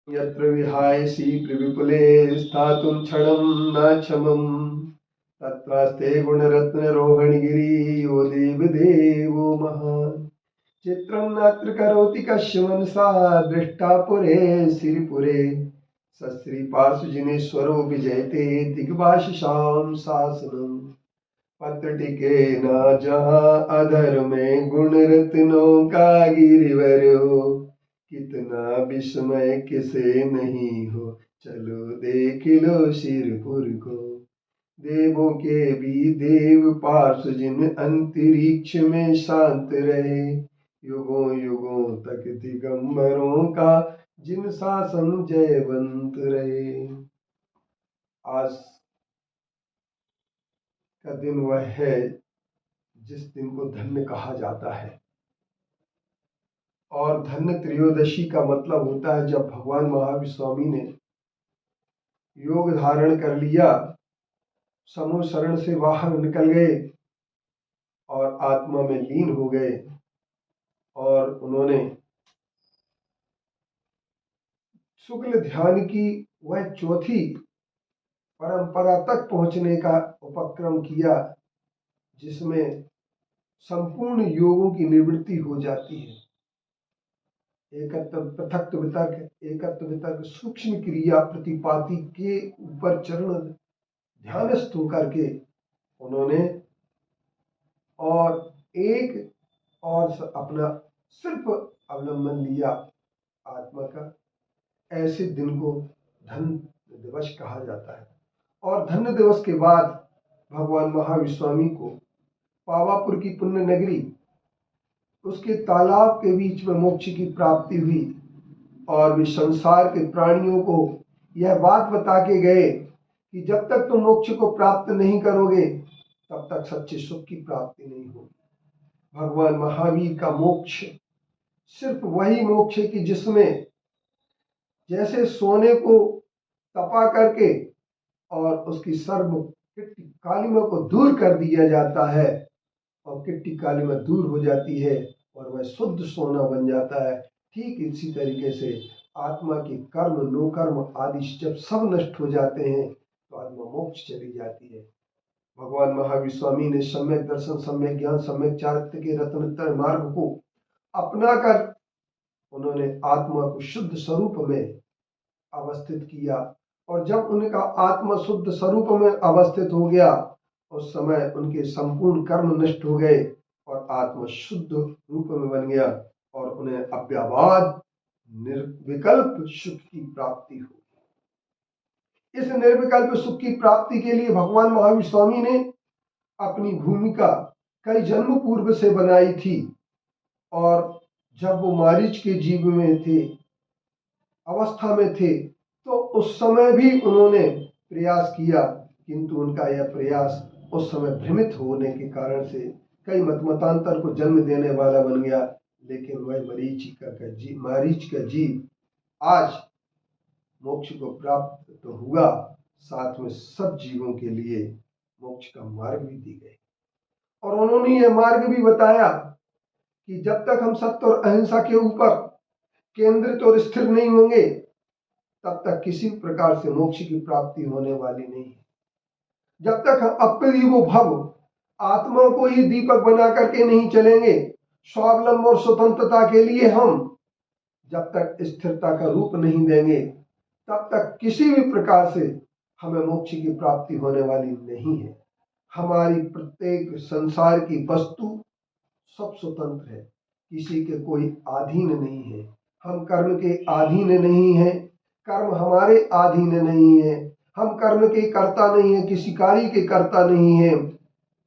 यत्र विहायसि प्रविपुले स्थातुं क्षणं न क्षमम् तत्रास्ते गुणरत्नरोहणगिरियो देवदेवो महान् चित्रं नात्र करोति कस्य मनसा दृष्टा पुरे सिरिपुरे सश्रीपार्श्वजिनेश्वरो विजयते दिग्भाषिषां शासनम् पत्र टिके न जहाँ अधर में गुण रत्नों का गिरिवर हो कितना विस्मय किसे नहीं हो चलो देख लो सिरपुर को देवों के भी देव पार्श्व जिन अंतरिक्ष में शांत रहे युगों युगों तक दिगंबरों का जिन शासन जयवंत रहे। आज का दिन वह है जिस दिन को धन्य कहा जाता है और धन्य त्रयोदशी का मतलब होता है जब भगवान महावीर स्वामी ने योग धारण कर लिया, समूह शरण से बाहर निकल गए और आत्मा में लीन हो गए और उन्होंने शुक्ल ध्यान की वह चौथी परंपरा तक पहुंचने का उपक्रम किया जिसमें संपूर्ण योगों की निवृत्ति हो जाती है। एकत्व पृथक वितर्क, एकत्व वितर्क, सूक्ष्म क्रिया प्रतिपादि के ऊपर चरण ध्यानस्थ होकर के उन्होंने और एक और अपना सिर्फ अवलंबन लिया आत्मा का। ऐसे दिन को धन्य दिवस कहा जाता है। और धन्य दिवस के बाद भगवान महावीर स्वामी को पावापुर की पुण्य नगरी उसके तालाब के बीच में मोक्ष की प्राप्ति हुई और वे संसार के प्राणियों को यह बात बता के गए कि जब तक तुम मोक्ष को प्राप्त नहीं करोगे तब तक सच्चे सुख की प्राप्ति नहीं होगी। भगवान महावीर का मोक्ष सिर्फ वही मोक्ष है कि जिसमें जैसे सोने को तपा करके और उसकी सर्व किट्टी कालिमा को दूर कर दिया जाता है और किट्टी कालिमा दूर हो जाती है और वह शुद्ध सोना बन जाता है, ठीक इसी तरीके से आत्मा के कर्म नो कर्म आदि जब सब नष्ट हो जाते हैं तो आत्मा मोक्ष चली जाती है। भगवान महावीर स्वामी ने सम्यक दर्शन, सम्यक ज्ञान, सम्यक चारित्र्य के रत्नोत्तर मार्ग को अपना कर उन्होंने आत्मा को शुद्ध स्वरूप में अवस्थित किया और जब उनका आत्मा शुद्ध स्वरूप में अवस्थित हो गया उस समय उनके संपूर्ण कर्म नष्ट हो गए और आत्मा शुद्ध रूप में बन गया और उन्हें अव्याबाद निर्विकल्प सुख की प्राप्ति हो। इस निर्विकल्प सुख की प्राप्ति के लिए भगवान महावीर स्वामी ने अपनी भूमिका कई जन्म पूर्व से बनाई थी और जब वो मारीच के जीव में थे, अवस्था में थे, तो उस समय भी उन्होंने प्रयास किया, किंतु उनका यह प्रयास उस समय भ्रमित होने के कारण से कई मतमतांतर को जन्म देने वाला बन गया। लेकिन वह मारीच का जीव आज मोक्ष को प्राप्त तो हुआ, साथ में सब जीवों के लिए मोक्ष का मार्ग भी दी गई और उन्होंने यह मार्ग भी बताया कि जब तक हम सत्य और अहिंसा के ऊपर केंद्रित और स्थिर नहीं होंगे तब तक किसी प्रकार से मोक्ष की प्राप्ति होने वाली नहीं है। जब तक हम अपरिवो भव आत्मा को ही दीपक बना करके नहीं चलेंगे, स्वावलंब और स्वतंत्रता के लिए हम जब तक स्थिरता का रूप नहीं देंगे तब तक किसी भी प्रकार से हमें मोक्ष की प्राप्ति होने वाली नहीं है। हमारी प्रत्येक संसार की वस्तु सब स्वतंत्र है, किसी के कोई अधीन नहीं है। हम कर्म के अधीन नहीं है, कर्म हमारे अधीन नहीं है। हम कर्म के कर्ता नहीं है, किसी कार्य के कर्ता नहीं है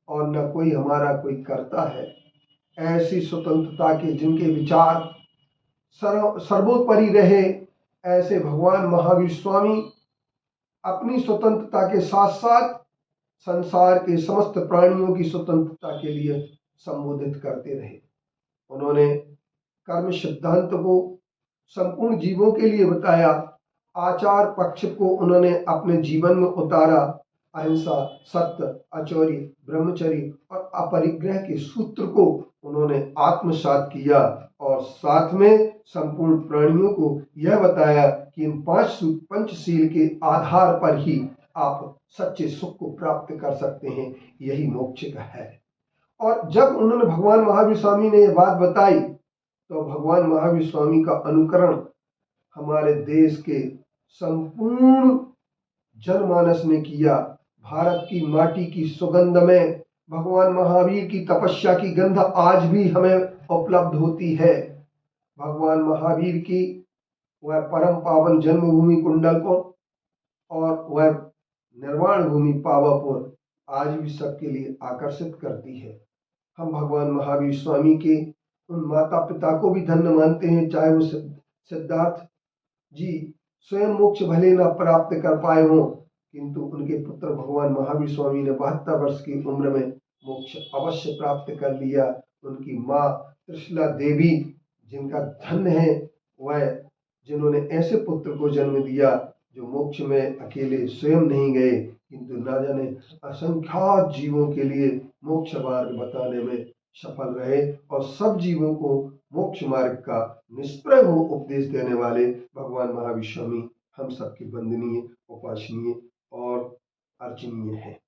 और न कोई हमारा कोई कर्ता है। ऐसी स्वतंत्रता के जिनके विचार सर्वोपरि रहे, ऐसे भगवान महावीर स्वामी अपनी स्वतंत्रता के साथ साथ संसार के समस्त प्राणियों की स्वतंत्रता के लिए संबोधित करते रहे। उन्होंने कर्म सिद्धांत को संपूर्ण जीवों के लिए बताया, आचार पक्ष को उन्होंने अपने जीवन में उतारा, अहिंसा, सत्य, अचौर्य, ब्रह्मचर्य और अपरिग्रह के सूत्र को उन्होंने आत्मसात किया और साथ में संपूर्ण प्राणियों को यह बताया कि इन पंचशील के आधार पर ही आप सच्चे सुख को प्राप्त कर सकते हैं, यही मोक्ष का है। और जब उन्होंने भगवान महावीर स्वामी ने यह बात बताई तो भगवान महावीर स्वामी का अनुकरण हमारे देश के संपूर्ण जनमानस ने किया। भारत की माटी की सुगंध में भगवान महावीर की तपस्या की गंध आज भी हमें उपलब्ध होती है। भगवान महावीर की वह परम पावन जन्मभूमि कुंडलपुर और वह निर्वाण भूमि पावापुर आज भी सबके लिए आकर्षित करती है। हम भगवान महावीर स्वामी के उन माता पिता को भी धन्य मानते हैं, चाहे वो सिद्धार्थ जी स्वयं मोक्ष भले न प्राप्त कर पाए हों, किंतु उनके पुत्र भगवान महावीर स्वामी ने 72 वर्ष की उम्र में मोक्ष अवश्य प्राप्त कर लिया। उनकी माँ त्रिशला देवी जिनका धन्य है, वह जिन्होंने ऐसे पुत्र को जन्म दिया जो मोक्ष में अकेले स्वयं नहीं गए, किंतु न जाने असंख्यात जीवों के लिए मोक्ष मार्ग बताने में सफल रहे और सब जीवों को मोक्ष मार्ग का निष्प्रय हो उपदेश देने वाले भगवान महावीर स्वामी हम सबके वंदनीय, उपासनीय और अर्चनीय है।